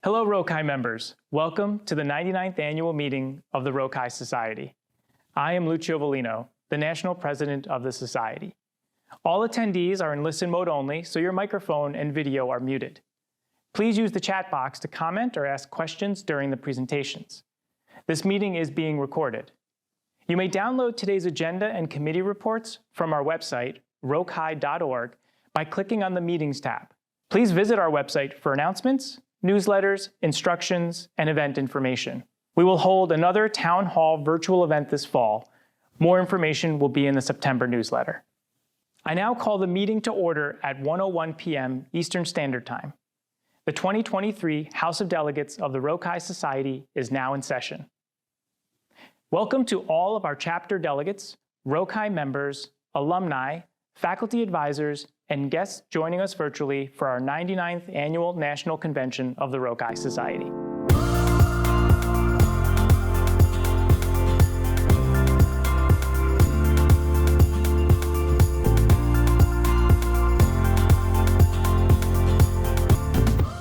Hello, RHO members. Welcome to the 99th annual meeting of the RHO Society. I am Lucio Volino, the National President of the Society. All attendees are in listen mode only, so your microphone and video are muted. Please use the chat box to comment or ask questions during the presentations. This meeting is being recorded. You may download today's agenda and committee reports from our website, rhochi.org, by clicking on the Meetings tab. Please visit our website for announcements, newsletters, instructions, and event information. We will hold another Town Hall virtual event this fall. More information will be in the September newsletter. I now call the meeting to order at 1:01 p.m. Eastern Standard Time. The 2023 House of Delegates of the RHO Society is now in session. Welcome to all of our chapter delegates, RHO members, alumni, faculty advisors, and guests joining us virtually for our 99th Annual National Convention of the RHO Society.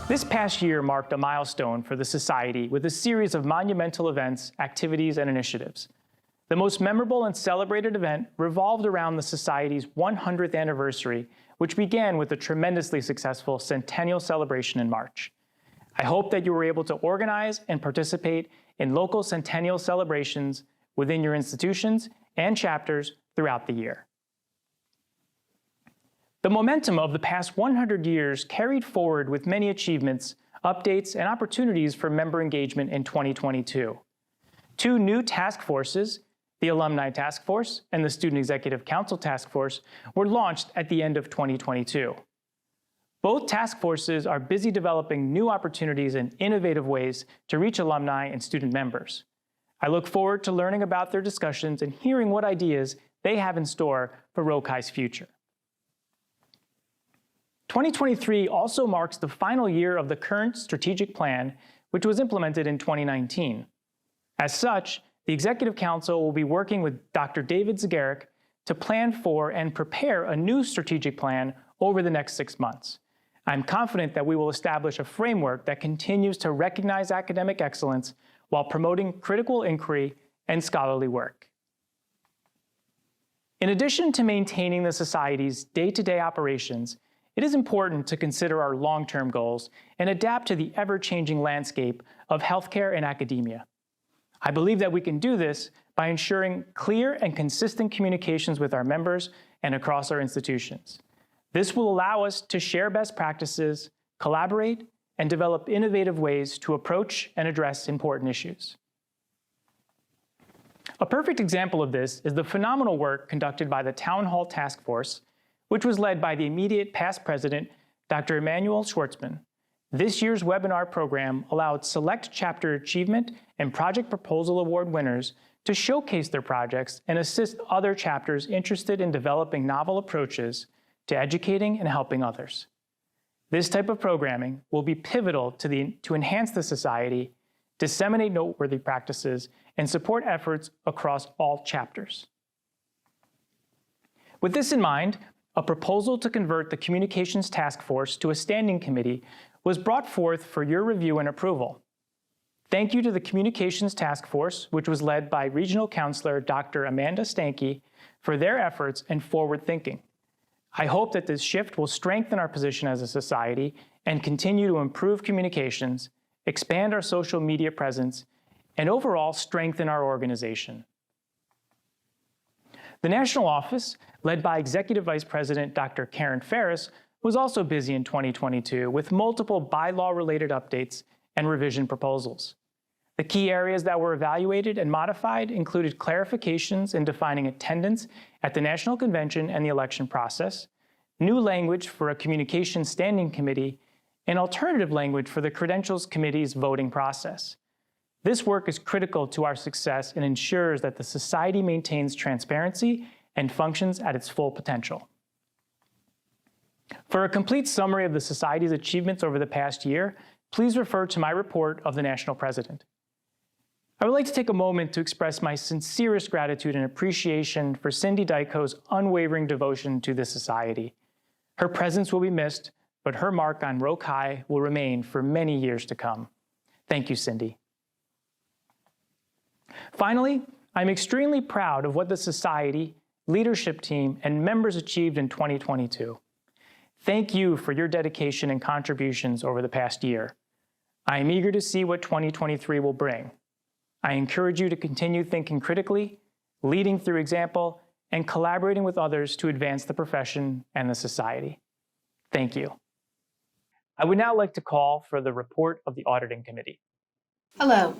This past year marked a milestone for the Society with a series of monumental events, activities, and initiatives. The most memorable and celebrated event revolved around the Society's 100th anniversary, which began with a tremendously successful centennial celebration in March. I hope that you were able to organize and participate in local centennial celebrations within your institutions and chapters throughout the year. The momentum of the past 100 years carried forward with many achievements, updates, and opportunities for member engagement in 2022. Two new task forces, the Alumni Task Force and the Student Executive Council Task Force, were launched at the end of 2022. Both task forces are busy developing new opportunities and innovative ways to reach alumni and student members. I look forward to learning about their discussions and hearing what ideas they have in store for RHO's future. 2023 also marks the final year of the current strategic plan, which was implemented in 2019. As such, the Executive Council will be working with Dr. David Zagaric to plan for and prepare a new strategic plan over the next 6 months. I'm confident that we will establish a framework that continues to recognize academic excellence while promoting critical inquiry and scholarly work. In addition to maintaining the Society's day-to-day operations, it is important to consider our long-term goals and adapt to the ever-changing landscape of healthcare and academia. I believe that we can do this by ensuring clear and consistent communications with our members and across our institutions. This will allow us to share best practices, collaborate, and develop innovative ways to approach and address important issues. A perfect example of this is the phenomenal work conducted by the Town Hall Task Force, which was led by the immediate past president, Dr. Emanuel Schwartzman. This year's webinar program allowed select chapter achievement and project proposal award winners to showcase their projects and assist other chapters interested in developing novel approaches to educating and helping others. This type of programming will be pivotal to enhance the Society, disseminate noteworthy practices, and support efforts across all chapters. With this in mind, a proposal to convert the Communications Task Force to a standing committee was brought forth for your review and approval. Thank you to the Communications Task Force, which was led by Regional Counselor Dr. Amanda Stanke, for their efforts and forward thinking. I hope that this shift will strengthen our position as a society and continue to improve communications, expand our social media presence, and overall strengthen our organization. The National Office, led by Executive Vice President Dr. Karen Ferris, was also busy in 2022 with multiple bylaw-related updates and revision proposals. The key areas that were evaluated and modified included clarifications in defining attendance at the National Convention and the election process, new language for a Communications Standing Committee, and alternative language for the Credentials Committee's voting process. This work is critical to our success and ensures that the Society maintains transparency and functions at its full potential. For a complete summary of the Society's achievements over the past year, please refer to my report of the National President. I would like to take a moment to express my sincerest gratitude and appreciation for Cindy Dyko's unwavering devotion to the Society. Her presence will be missed, but her mark on RHO will remain for many years to come. Thank you, Cindy. Finally, I'm extremely proud of what the Society, leadership team, and members achieved in 2022. Thank you for your dedication and contributions over the past year. I am eager to see what 2023 will bring. I encourage you to continue thinking critically, leading through example, and collaborating with others to advance the profession and the Society. Thank you. I would now like to call for the report of the Auditing Committee. Hello.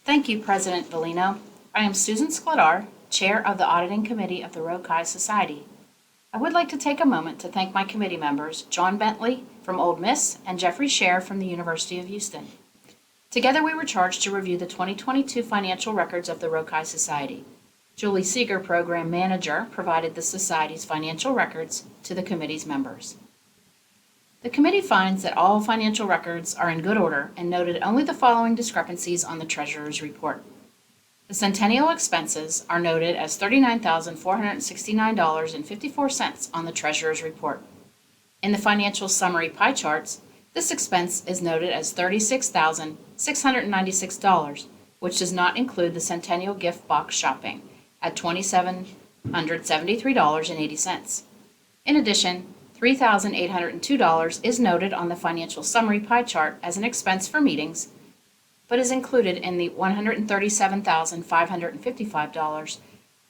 Thank you, President Bellino. I am Susan Skladar, Chair of the Auditing Committee of the RHO Society. I would like to take a moment to thank my committee members, John Bentley from Ole Miss and Jeffrey Scher from the University of Houston. Together we were charged to review the 2022 financial records of the RHO Society. Julie Seeger, Program Manager, provided the Society's financial records to the committee's members. The committee finds that all financial records are in good order and noted only the following discrepancies on the Treasurer's report. The centennial expenses are noted as $39,469.54 on the Treasurer's report. In the financial summary pie charts, this expense is noted as $36,696, which does not include the centennial gift box shopping at $2,773.80. In addition, $3,802 is noted on the financial summary pie chart as an expense for meetings, but is included in the $137,555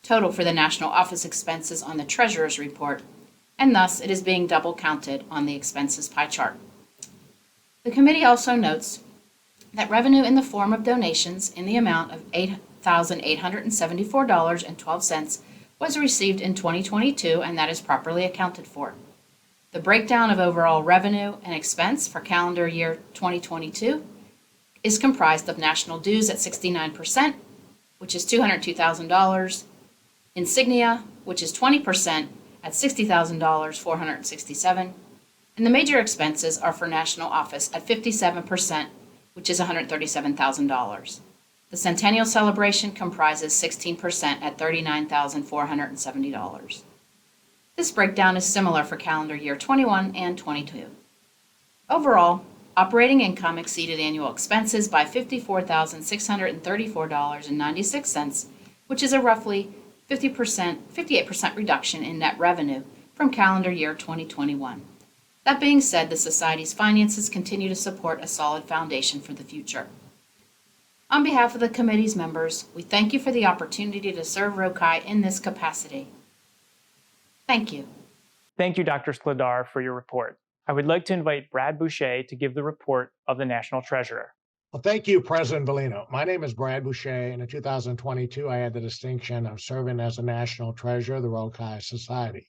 total for the national office expenses on the Treasurer's report, and thus it is being double counted on the expenses pie chart. The committee also notes that revenue in the form of donations in the amount of $8,874.12 was received in 2022, and that is properly accounted for. The breakdown of overall revenue and expense for calendar year 2022 is comprised of national dues at 69%, which is $202,000, insignia, which is 20% at $60,467, and the major expenses are for national office at 57%, which is $137,000. The centennial celebration comprises 16% at $39,470. This breakdown is similar for calendar year 21 and 22. Overall, operating income exceeded annual expenses by $54,634.96, which is a roughly 58% reduction in net revenue from calendar year 2021. That being said, the Society's finances continue to support a solid foundation for the future. On behalf of the committee's members, we thank you for the opportunity to serve RHO in this capacity. Thank you. Thank you, Dr. Skladar, for your report. I would like to invite Brad Boucher to give the report of the National Treasurer. Well, thank you, President Bellino. My name is Brad Boucher, and in 2022, I had the distinction of serving as the National Treasurer of the RHO Society.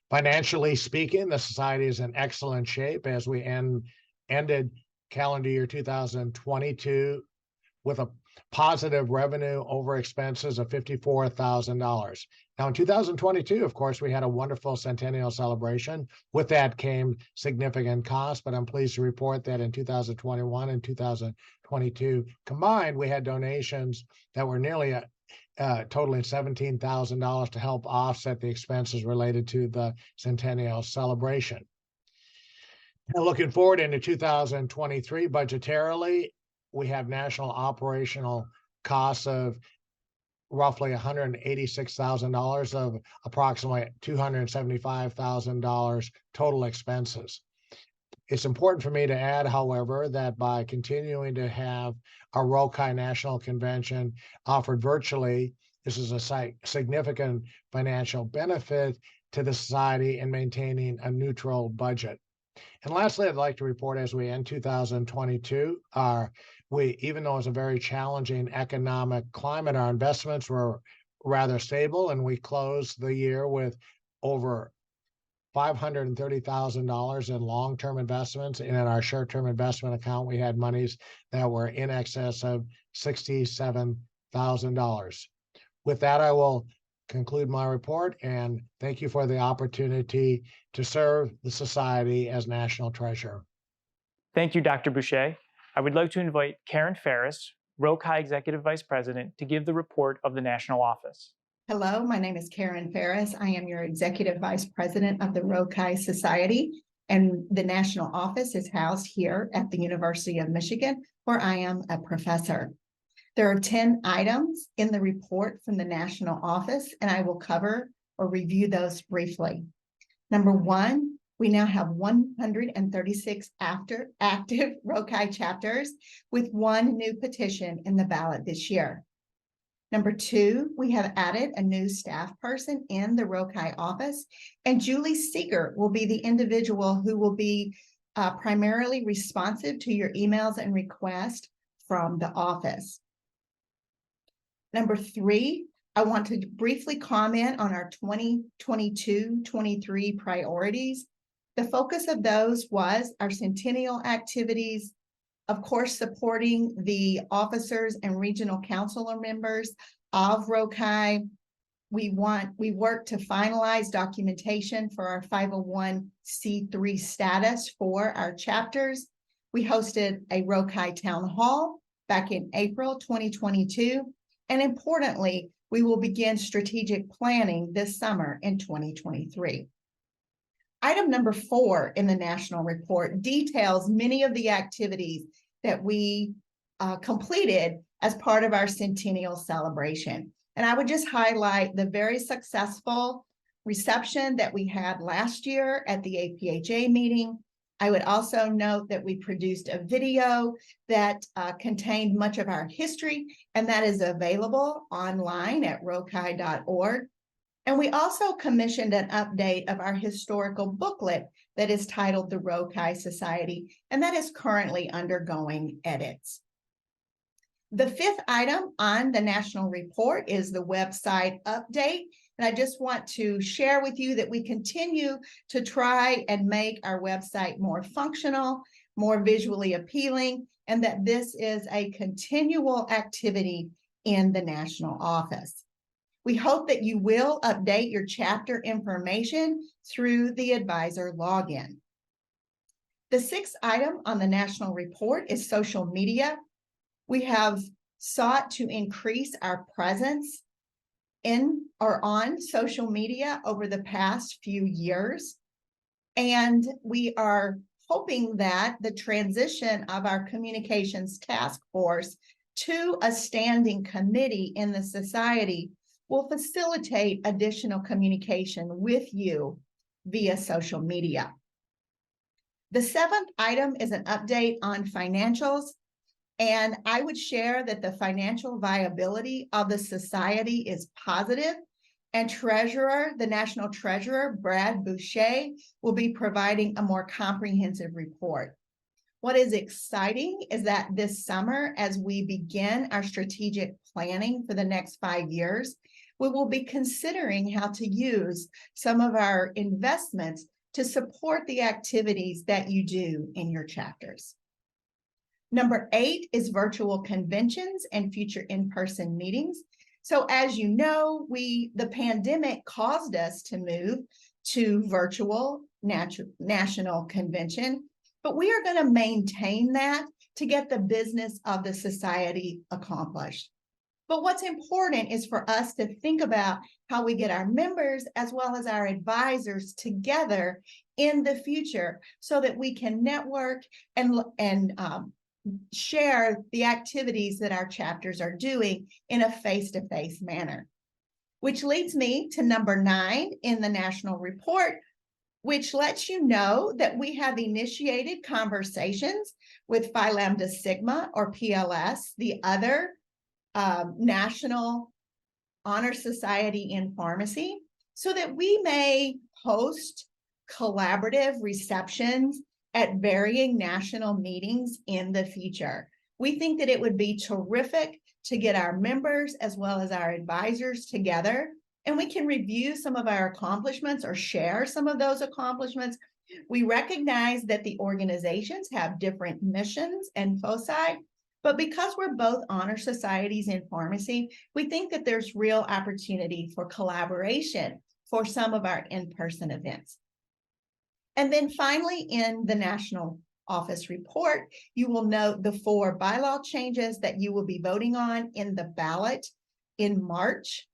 Financially speaking, the Society is in excellent shape as we ended calendar year 2022 with a positive revenue over expenses of $54,000. Now, in 2022, of course, we had a wonderful centennial celebration. With that came significant costs, but I'm pleased to report that in 2021 and 2022 combined, we had donations that were nearly totaling $17,000 to help offset the expenses related to the centennial celebration. Now, looking forward into 2023 budgetarily, we have national operational costs of roughly $186,000 of approximately $275,000 total expenses. It's important for me to add, however, that by continuing to have our RHO National Convention offered virtually, this is a significant financial benefit to the Society in maintaining a neutral budget. And lastly, I'd like to report as we end 2022, even though it's a very challenging economic climate, our investments were rather stable, and we closed the year with over $530,000 in long-term investments. And in our short-term investment account, we had monies that were in excess of $67,000. With that, I will conclude my report, and thank you for the opportunity to serve the Society as National Treasurer. Thank you, Dr. Boucher. I would like to invite Karen Ferris, RHO Executive Vice President, to give the report of the National Office. Hello, my name is Karen Ferris. I am your Executive Vice President of the RHO Society. And the national office is housed here at the University of Michigan, where I am a professor. There are 10 items in the report from the national office, and I will cover or review those briefly. Number one, we now have 136 active RHO chapters with one new petition in the ballot this year. Number two, we have added a new staff person in the RHO office, and Julie Seeger will be the individual who will be primarily responsive to your emails and requests from the office. Number three, I want to briefly comment on our 2022-23 priorities. The focus of those was our centennial activities, of course, supporting the officers and regional council members of RHO. We work to finalize documentation for our 501c3 status for our chapters. We hosted a RHO town hall back in April 2022. And importantly, we will begin strategic planning this summer in 2023. Item number 4 in the national report details many of the activities that we completed as part of our centennial celebration. And I would just highlight the very successful reception that we had last year at the APHA meeting. I would also note that we produced a video that contained much of our history, and that is available online at rhi.org. And we also commissioned an update of our historical booklet that is titled The RHO Society, and that is currently undergoing edits. The fifth item on the national report is the website update. And I just want to share with you that we continue to try and make our website more functional, more visually appealing, and that this is a continual activity in the national office. We hope that you will update your chapter information through the advisor login. The sixth item on the national report is social media. We have sought to increase our presence in or on social media over the past few years. And we are hoping that the transition of our communications task force to a standing committee in the society will facilitate additional communication with you via social media. The seventh item is an update on financials. And I would share that the financial viability of the society is positive, and the national treasurer, Brad Boucher, will be providing a more comprehensive report. What is exciting is that this summer, as we begin our strategic planning for the next 5 years, we will be considering how to use some of our investments to support the activities that you do in your chapters. Number 8 is virtual conventions and future in-person meetings. So as you know, the pandemic caused us to move to virtual national convention, but we are going to maintain that to get the business of the society accomplished. But what's important is for us to think about how we get our members as well as our advisors together in the future so that we can network and share the activities that our chapters are doing in a face-to-face manner. Which leads me to number 9 in the national report, which lets you know that we have initiated conversations with Phi Lambda Sigma, or PLS, the other National Honor Society in Pharmacy, so that we may host collaborative receptions at varying national meetings in the future. We think that it would be terrific to get our members as well as our advisors together, and we can review some of our accomplishments or share some of those accomplishments. We recognize that the organizations have different missions and foci, but because we're both honor societies in pharmacy, we think that there's real opportunity for collaboration for some of our in-person events. And then finally, in the national office report, you will note the 4 bylaw changes that you will be voting on in the ballot in March,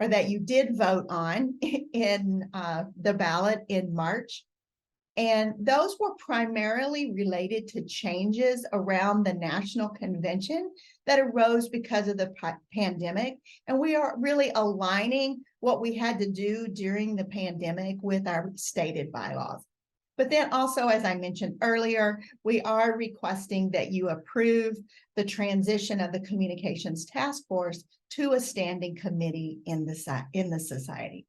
or that you did vote on in the ballot in March. And those were primarily related to changes around the national convention that arose because of the pandemic. And we are really aligning what we had to do during the pandemic with our stated bylaws. But then also, as I mentioned earlier, we are requesting that you approve the transition of the Communications Task Force to a standing committee in the society.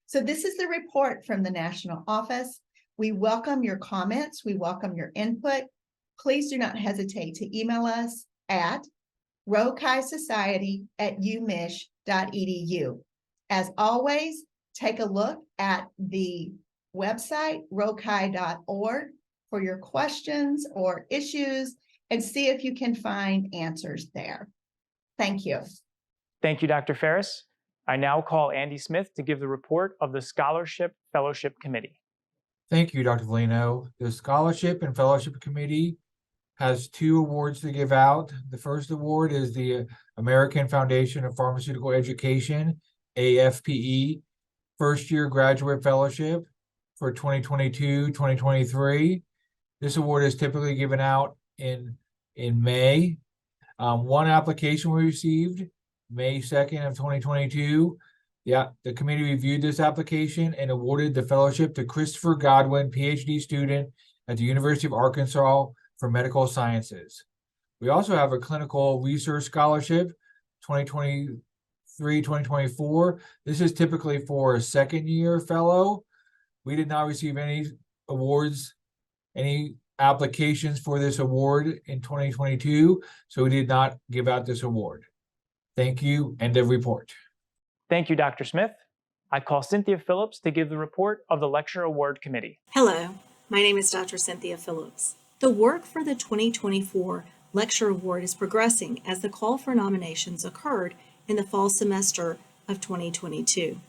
So this is the report from the National Office. We welcome your comments. We welcome your input. Please do not hesitate to email us at rokisociety@umich.edu. As always, take a look at the website, rokis.org, for your questions or issues and see if you can find answers there. Thank you. Thank you, Dr. Ferris. I now call Andy Smith to give the report of the Scholarship Fellowship Committee. Thank you, Dr. Volino. The Scholarship and Fellowship Committee has 2 awards to give out. The first award is the American Foundation of Pharmaceutical Education, AFPE, First Year Graduate Fellowship for 2022-2023. This award is typically given out in May. One application we received May 2nd of 2022. The committee reviewed this application and awarded the fellowship to Christopher Godwin, PhD student at the University of Arkansas for Medical Sciences. We also have a clinical research scholarship, 2023-2024. This is typically for a second-year fellow. We did not receive any awards, any applications for this award in 2022, so we did not give out this award. Thank you. End of report. Thank you, Dr. Smith. I call Cynthia Phillips to give the report of the Lecture Award Committee. Hello, my name is Dr. Cynthia Phillips. The work for the 2024 Lecture Award is progressing as the call for nominations occurred in the fall semester of 2022.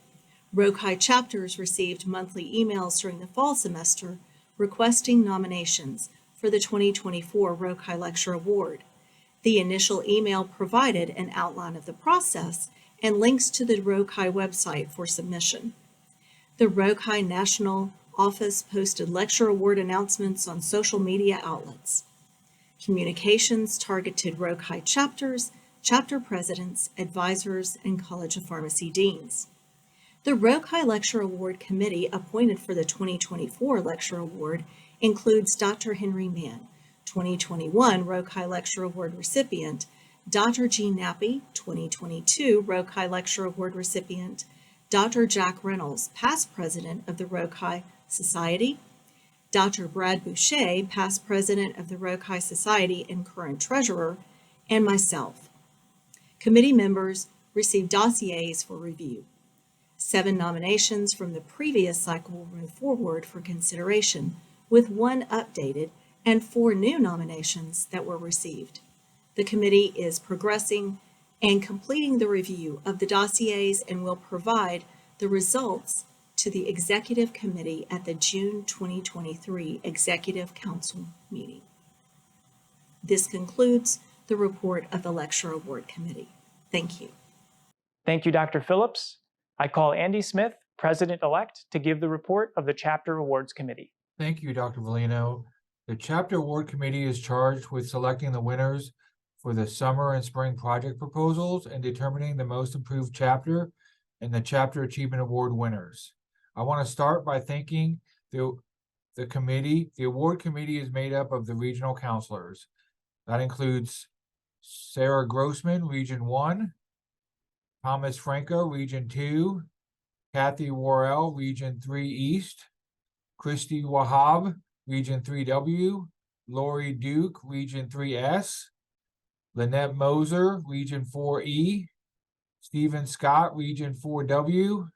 RHO chapters received monthly emails during the fall semester requesting nominations for the 2024 RHO Lecture Award. The initial email provided an outline of the process and links to the RHO website for submission. The RHO National Office posted Lecture Award announcements on social media outlets. Communications targeted RHO chapters, chapter presidents, advisors, and College of Pharmacy deans. The RHO Lecture Award Committee appointed for the 2024 Lecture Award includes Dr. Henry Mann, 2021 RHO Lecture Award recipient, Dr. Jean Nappy, 2022 RHO Lecture Award recipient, Dr. Jack Reynolds, past president of the RHO Society, Dr. Brad Boucher, past president of the RHO Society and current treasurer, and myself. Committee members received dossiers for review. 7 nominations from the previous cycle will move forward for consideration, with 1 updated and 4 new nominations that were received. The committee is progressing and completing the review of the dossiers and will provide the results to the Executive Committee at the June 2023 Executive Council meeting. This concludes the report of the Lecture Award Committee. Thank you. Thank you, Dr. Phillips. I call Andy Smith, President-elect, to give the report of the Chapter Awards Committee. Thank you, Dr. Volino. The Chapter Award Committee is charged with selecting the winners for the summer and spring project proposals and determining the most improved chapter and the Chapter Achievement Award winners. I want to start by thanking the committee. The award committee is made up of the regional counselors. That includes Sarah Grossman, Region 1, Thomas Franco, Region 2, Kathy Worrell, Region 3 East, Christy Wahab, Region 3W, Lori Duke, Region 3S, Lynette Moser, Region 4E, Stephen Scott, Region 4W,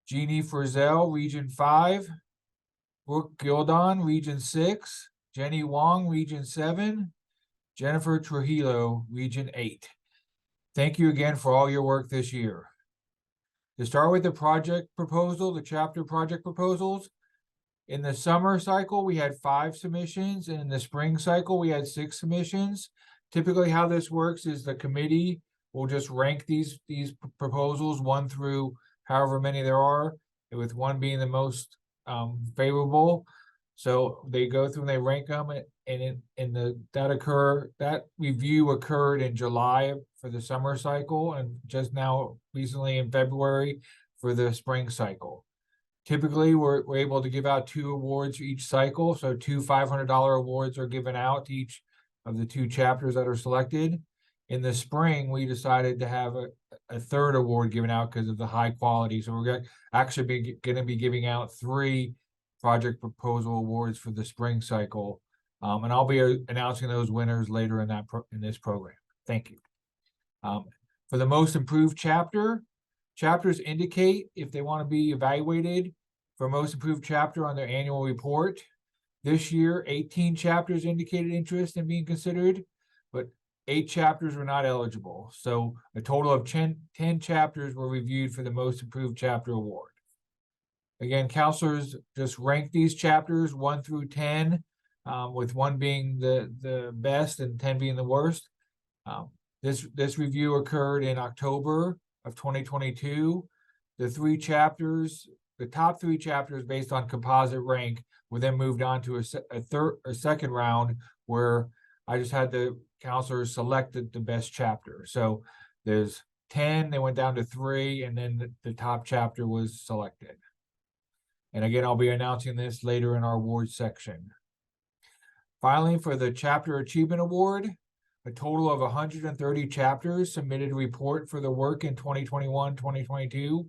Jeannie Frizzell, Region 5, Brooke Gildon, Region 6, Jenny Wong, Region 7, Jennifer Trujillo, Region 8. Thank you again for all your work this year. To start with the project proposal, the chapter project proposals, in the summer cycle, we had 5 submissions, and in the spring cycle, we had 6 submissions. Typically, how this works is the committee will just rank these proposals 1 through however many there are, with 1 being the most favorable. So they go through and they rank them, that review occurred in July for the summer cycle, and just now recently in February for the spring cycle. Typically, we're able to give out 2 awards for each cycle, so 2 $500 awards are given out to each of the 2 chapters that are selected. In the spring, we decided to have a third award given out because of the high quality. So we're actually going to be giving out 3 project proposal awards for the spring cycle, and I'll be announcing those winners later in this program. Thank you. For the most improved chapter, chapters indicate if they want to be evaluated for most improved chapter on their annual report. This year, 18 chapters indicated interest in being considered, but 8 chapters were not eligible. So a total of 10 chapters were reviewed for the most improved chapter award. Again, counselors just rank these chapters 1 through 10, with 1 being the best and 10 being the worst. This review occurred in October of 2022. The top 3 chapters based on composite rank were then moved on to a second round where I just had the counselors select the best chapter. So there's 10, they went down to 3, and then the top chapter was selected. And again, I'll be announcing this later in our awards section. Finally, for the Chapter Achievement Award, a total of 130 chapters submitted a report for the work in 2021-2022.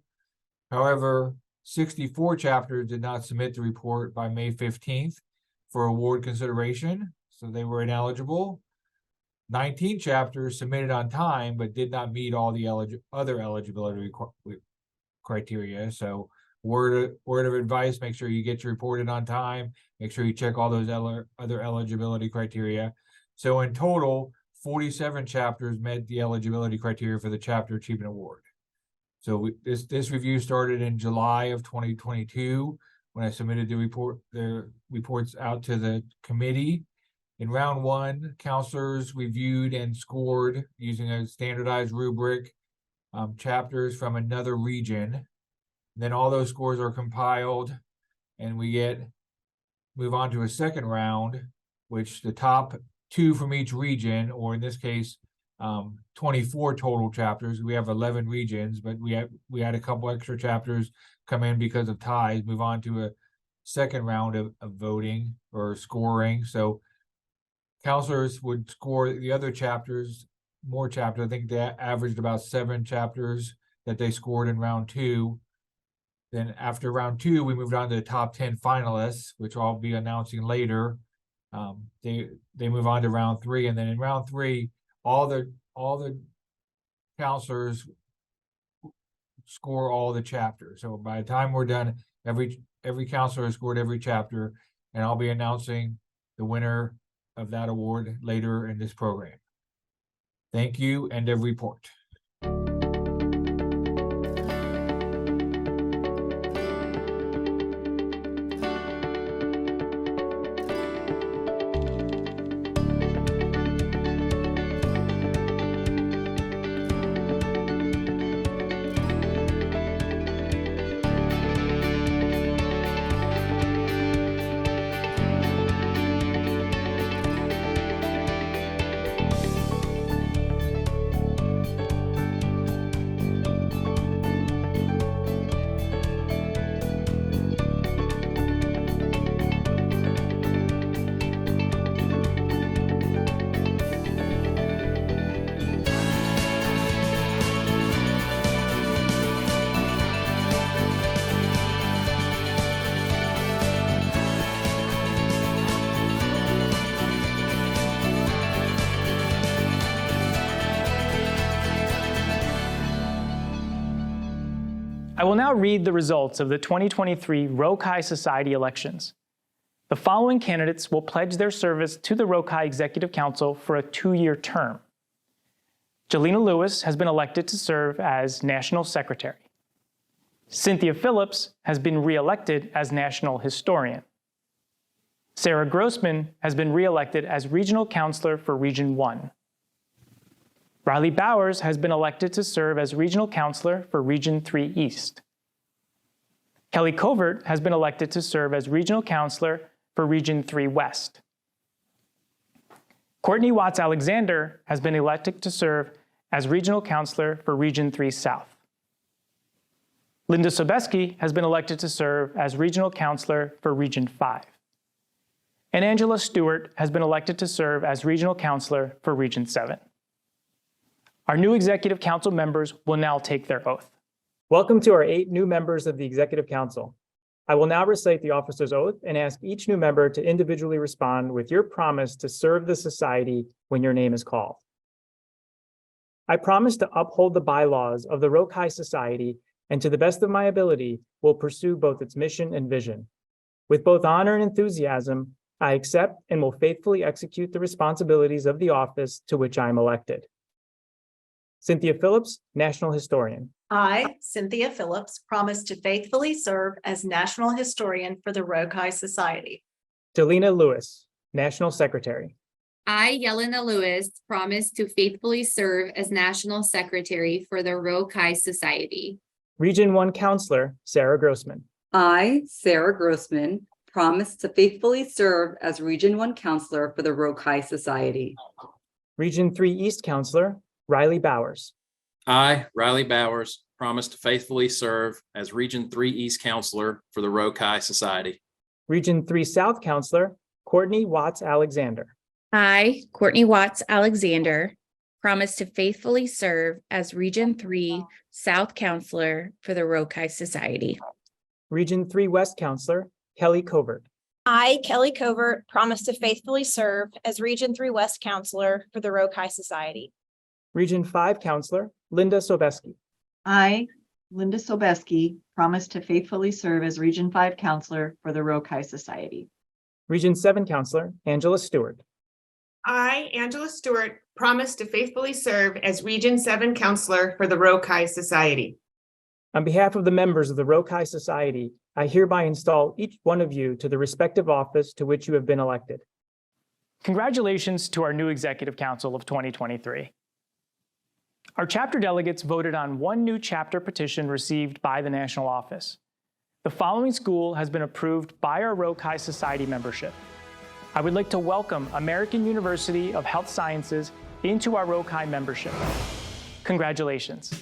However, 64 chapters did not submit the report by May 15th for award consideration, so they were ineligible. 19 chapters submitted on time, but did not meet all the other eligibility criteria. So word of advice, make sure you get your report in on time, make sure you check all those other eligibility criteria. So in total, 47 chapters met the eligibility criteria for the Chapter Achievement Award. So this review started in July of 2022 when I submitted the reports out to the committee. In round 1, counselors reviewed and scored using a standardized rubric chapters from another region. Then all those scores are compiled, and we move on to a second round, which the top 2 from each region, or in this case, 24 total chapters. We have 11 regions, but we had a couple extra chapters come in because of ties. Move on to a second round of voting or scoring. So counselors would score the other chapters, more chapters. I think they averaged about 7 chapters that they scored in round 2. Then after round 2, we moved on to the top 10 finalists, which I'll be announcing later. They move on to round 3, and then in round 3, all the counselors score all the chapters. So by the time we're done, every counselor has scored every chapter, and I'll be announcing the winner of that award later in this program. Thank you, end of report. I will now read the results of the 2023 RHO Society elections. The following candidates will pledge their service to the RHO Executive Council for a 2-year term. Jelena Lewis has been elected to serve as National Secretary. Cynthia Phillips has been re-elected as National Historian. Sarah Grossman has been re-elected as Regional Counselor for Region 1. Riley Bowers has been elected to serve as Regional Counselor for Region 3 East. Kelly Covert has been elected to serve as Regional Counselor for Region 3 West. Courtney Watts Alexander has been elected to serve as Regional Counselor for Region 3 South. Linda Sobeski has been elected to serve as Regional Counselor for Region 5. And Angela Stewart has been elected to serve as Regional Counselor for Region 7. Our new Executive Council members will now take their oath. Welcome to our 8 new members of the Executive Council. I will now recite the officer's oath and ask each new member to individually respond with your promise to serve the society when your name is called. I promise to uphold the bylaws of the RHO Society and to the best of my ability will pursue both its mission and vision. With both honor and enthusiasm, I accept and will faithfully execute the responsibilities of the office to which I am elected. Cynthia Phillips, National Historian. I, Cynthia Phillips, promise to faithfully serve as National Historian for the RHO Society. Delina Lewis, National Secretary. I, Yelena Lewis, promise to faithfully serve as National Secretary for the RHO Society. Region 1 Counselor, Sarah Grossman. I, Sarah Grossman, promise to faithfully serve as Region 1 Counselor for the RHO Society. Region 3 East Counselor, Riley Bowers. I, Riley Bowers, promise to faithfully serve as Region 3 East Counselor for the RHO Society. Region 3 South Counselor, Courtney Watts Alexander. I, Courtney Watts Alexander, promise to faithfully serve as Region 3 South Counselor for the RHO Society. Region 3 West Counselor, Kelly Covert. I, Kelly Covert, promise to faithfully serve as Region 3 West Counselor for the RHO Society. Region 5 Counselor, Linda Sobeski. I, Linda Sobeski, promise to faithfully serve as Region 5 Counselor for the RHO Society. Region 7 Counselor, Angela Stewart. I, Angela Stewart, promise to faithfully serve as Region 7 Counselor for the RHO Society. On behalf of the members of the RHO Society, I hereby install each one of you to the respective office to which you have been elected. Congratulations to our new Executive Council of 2023. Our chapter delegates voted on one new chapter petition received by the national office. The following school has been approved by our RHO Society membership. I would like to welcome American University of Health Sciences into our RHO membership. Congratulations.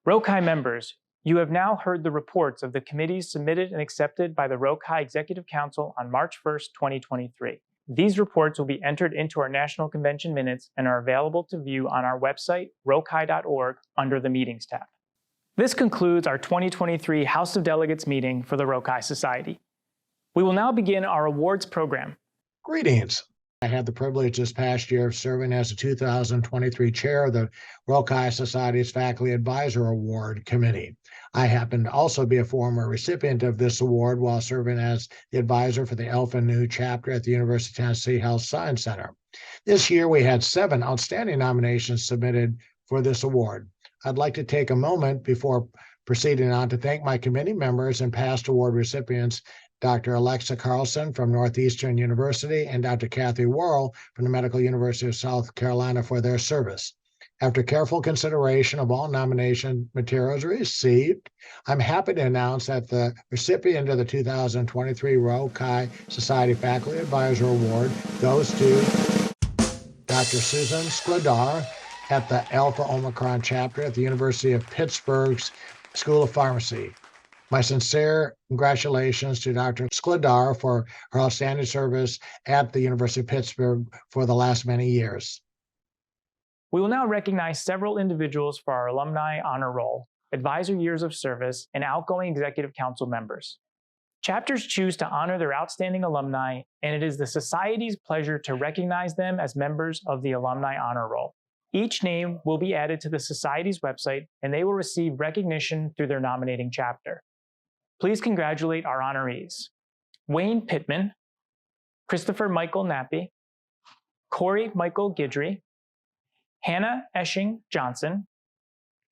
RHO members, you have now heard the reports of the committees submitted and accepted by the RHO Executive Council on March 1st, 2023. These reports will be entered into our National Convention minutes and are available to view on our website, rhoi.org, under the Meetings tab. This concludes our 2023 House of Delegates meeting for the RHO Society. We will now begin our awards program. Greetings. I had the privilege this past year of serving as the 2023 chair of the RHO Society's Faculty Advisor Award Committee. I happen to also be a former recipient of this award while serving as the advisor for the Alpha Nu chapter at the University of Tennessee Health Science Center. This year, we had 7 outstanding nominations submitted for this award. I'd like to take a moment before proceeding on to thank my committee members and past award recipients, Dr. Alexa Carlson from Northeastern University and Dr. Kathy Worrell from the Medical University of South Carolina for their service. After careful consideration of all nomination materials received, I'm happy to announce that the recipient of the 2023 RHO Society Faculty Advisor Award goes to Dr. Susan Skladar at the Alpha Omicron chapter at the University of Pittsburgh's School of Pharmacy. My sincere congratulations to Dr. Skladar for her outstanding service at the University of Pittsburgh for the last many years. We will now recognize several individuals for our alumni honor roll, advisor years of service, and outgoing executive council members. Chapters choose to honor their outstanding alumni, and it is the Society's pleasure to recognize them as members of the Alumni Honor Roll. Each name will be added to the Society's website, and they will receive recognition through their nominating chapter. Please congratulate our honorees: Wayne Pittman, Christopher Michael Nappy, Corey Michael Guidry, Hannah Esching Johnson,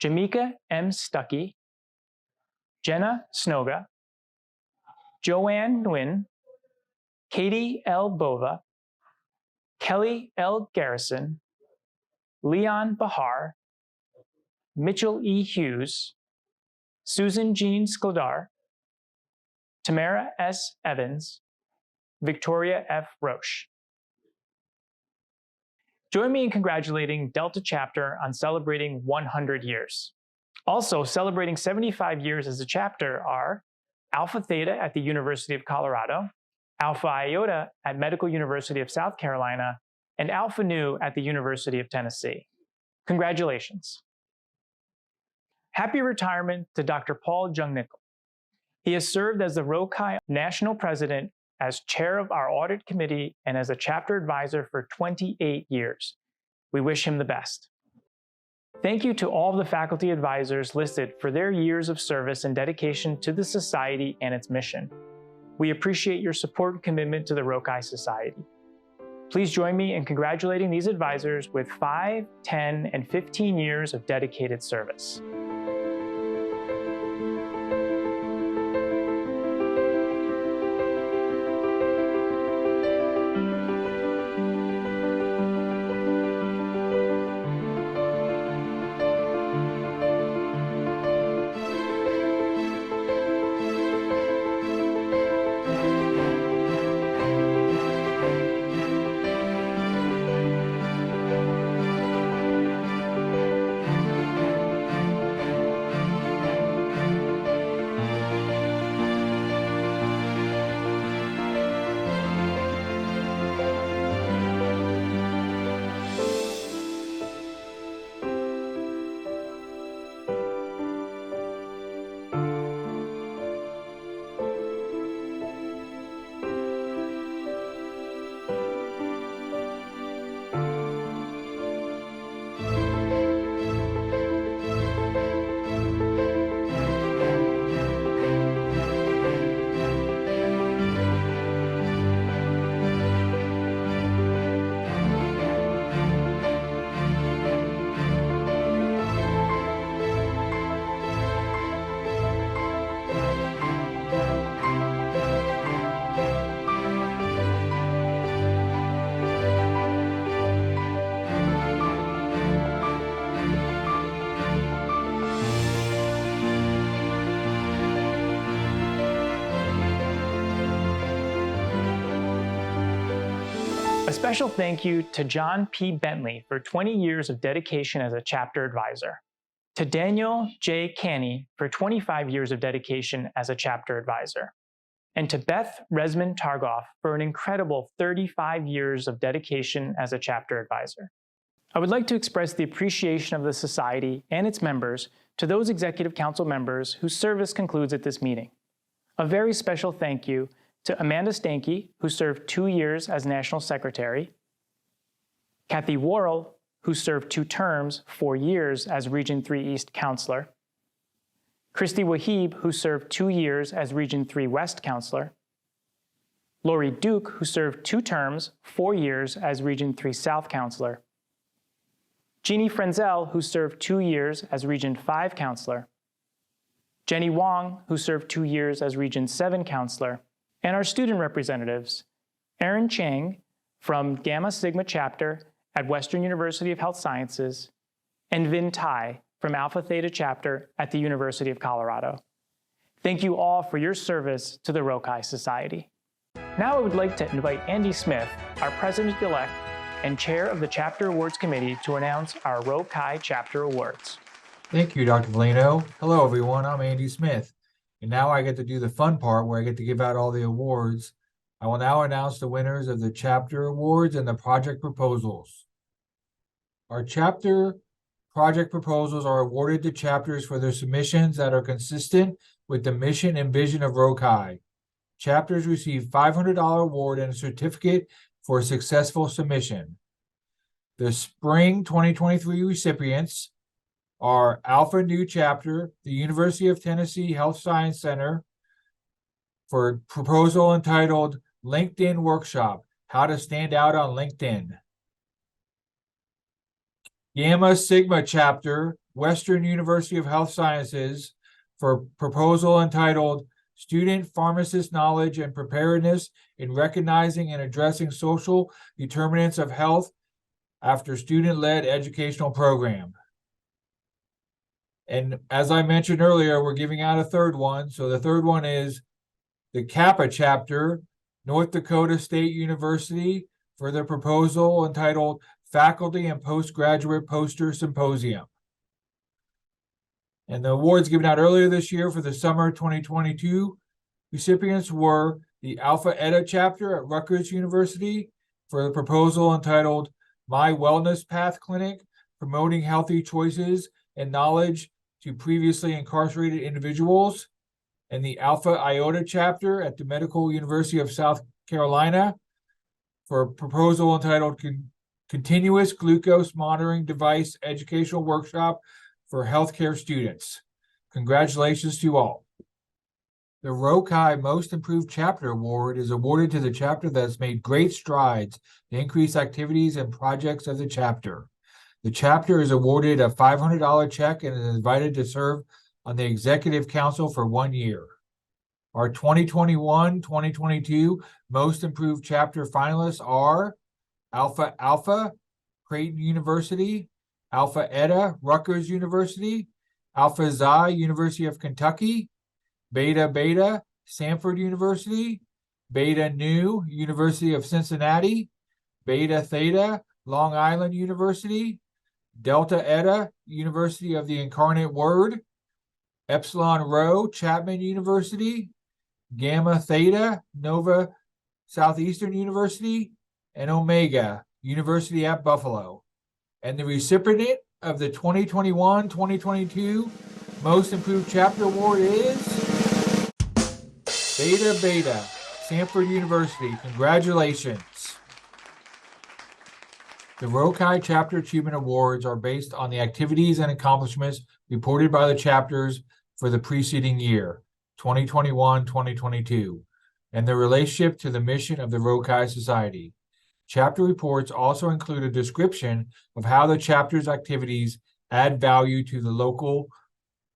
Jamaica M. Stuckey, Jenna Snoga, Joanne Nguyen, Katie L. Bova, Kelly L. Garrison, Leon Bahar, Mitchell E. Hughes, Susan Jean Skladar, Tamara S. Evans, Victoria F. Roche. Join me in congratulating Delta Chapter on celebrating 100 years. Also celebrating 75 years as a chapter are Alpha Theta at the University of Colorado, Alpha Iota at Medical University of South Carolina, and Alpha Nu at the University of Tennessee. Congratulations. Happy retirement to Dr. Paul Jungnickel. He has served as the RHO National President, as chair of our audit committee, and as a chapter advisor for 28 years. We wish him the best. Thank you to all of the faculty advisors listed for their years of service and dedication to the Society and its mission. We appreciate your support and commitment to the RHO Society. Please join me in congratulating these advisors with 5, 10, and 15 years of dedicated service. A special thank you to John P. Bentley for 20 years of dedication as a chapter advisor, to Daniel J. Canny for 25 years of dedication as a chapter advisor, and to Beth Resmond Targoff for an incredible 35 years of dedication as a chapter advisor. I would like to express the appreciation of the Society and its members to those Executive Council members whose service concludes at this meeting. A very special thank you to Amanda Stanke, who served 2 years as National Secretary, Kathy Worrell, who served 2 terms, 4 years as Region 3 East Counselor, Christy Wahib, who served 2 years as Region 3 West Counselor, Lori Duke, who served 2 terms, 4 years as Region 3 South Counselor, Jeannie Frenzel, who served 2 years as Region 5 Counselor, Jenny Wong, who served 2 years as Region 7 Counselor, and our student representatives, Erin Chang from Gamma Sigma Chapter at Western University of Health Sciences, and Vin Tai from Alpha Theta Chapter at the University of Colorado. Thank you all for your service to the RHO Society. Now I would like to invite Andy Smith, our President-elect and Chair of the Chapter Awards Committee, to announce our RHO Chapter Awards. Thank you, Dr. Valino. Hello, everyone. I'm Andy Smith. And now I get to do the fun part where I get to give out all the awards. I will now announce the winners of the chapter awards and the project proposals. Our chapter project proposals are awarded to chapters for their submissions that are consistent with the mission and vision of RHO. Chapters receive $500 award and a certificate for a successful submission. The spring 2023 recipients are Alpha New Chapter, the University of Tennessee Health Science Center, for a proposal entitled LinkedIn Workshop, How to Stand Out on LinkedIn. Gamma Sigma Chapter, Western University of Health Sciences, for a proposal entitled Student Pharmacist Knowledge and Preparedness in Recognizing and Addressing Social Determinants of Health after Student-Led Educational Program. And as I mentioned earlier, we're giving out a third one. So the third one is the Kappa Chapter, North Dakota State University, for their proposal entitled Faculty and Postgraduate Poster Symposium. And the awards given out earlier this year for the summer 2022 recipients were the Alpha Eta Chapter at Rutgers University for the proposal entitled My Wellness Path Clinic, Promoting Healthy Choices and Knowledge to Previously Incarcerated Individuals, and the Alpha Iota Chapter at the Medical University of South Carolina for a proposal entitled Continuous Glucose Monitoring Device Educational Workshop for Healthcare Students. Congratulations to all. The RHO Most Improved Chapter Award is awarded to the chapter that has made great strides to increase activities and projects of the chapter. The chapter is awarded a $500 check and is invited to serve on the Executive Council for 1 year. Our 2021-2022 Most Improved Chapter finalists are Alpha Alpha, Creighton University, Alpha Eta, Rutgers University, Alpha Xi, University of Kentucky, Beta Beta, Stanford University, Beta Nu, University of Cincinnati, Beta Theta, Long Island University, Delta Eta, University of the Incarnate Word, Epsilon Rho, Chapman University, Gamma Theta, Nova Southeastern University, and Omega, University at Buffalo. And the recipient of the 2021-2022 Most Improved Chapter Award is Beta Beta, Stanford University. Congratulations. The RHO Chapter Achievement Awards are based on the activities and accomplishments reported by the chapters for the preceding year, 2021-2022, and their relationship to the mission of the RHO Society. Chapter reports also include a description of how the chapter's activities add value to the local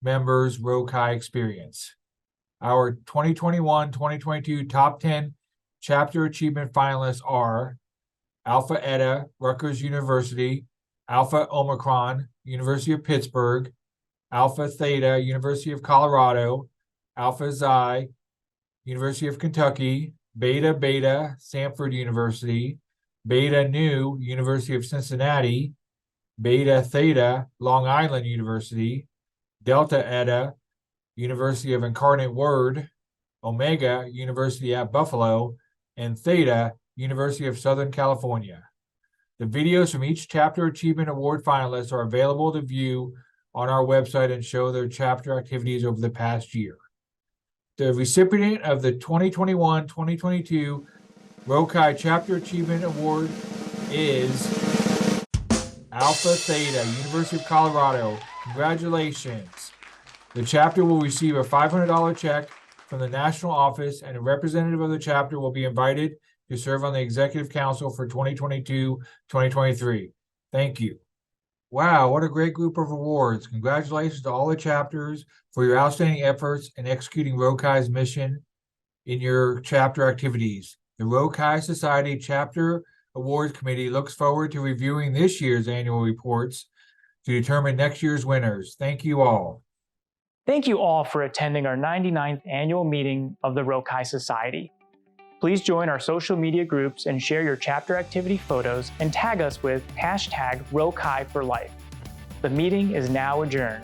members' RHO experience. Our 2021-2022 top 10 chapter achievement finalists are Alpha Eta, Rutgers University, Alpha Omicron, University of Pittsburgh, Alpha Theta, University of Colorado, Alpha Xi, University of Kentucky, Beta Beta, Stanford University, Beta Nu, University of Cincinnati, Beta Theta, Long Island University, Delta Eta, University of Incarnate Word, Omega, University at Buffalo, and Theta, University of Southern California. The videos from each Chapter Achievement Award finalists are available to view on our website and show their chapter activities over the past year. The recipient of the 2021-2022 RHO Chapter Achievement Award is Alpha Theta, University of Colorado. Congratulations. The chapter will receive a $500 check from the national office, and a representative of the chapter will be invited to serve on the Executive Council for 2022-2023. Thank you. Wow, what a great group of awards. Congratulations to all the chapters for your outstanding efforts in executing RHO's mission in your chapter activities. The RHO Society Chapter Awards Committee looks forward to reviewing this year's annual reports to determine next year's winners. Thank you all. Thank you all for attending our 99th annual meeting of the RHO Society. Please join our social media groups and share your chapter activity photos and tag us with #RHOCHI for life. The meeting is now adjourned.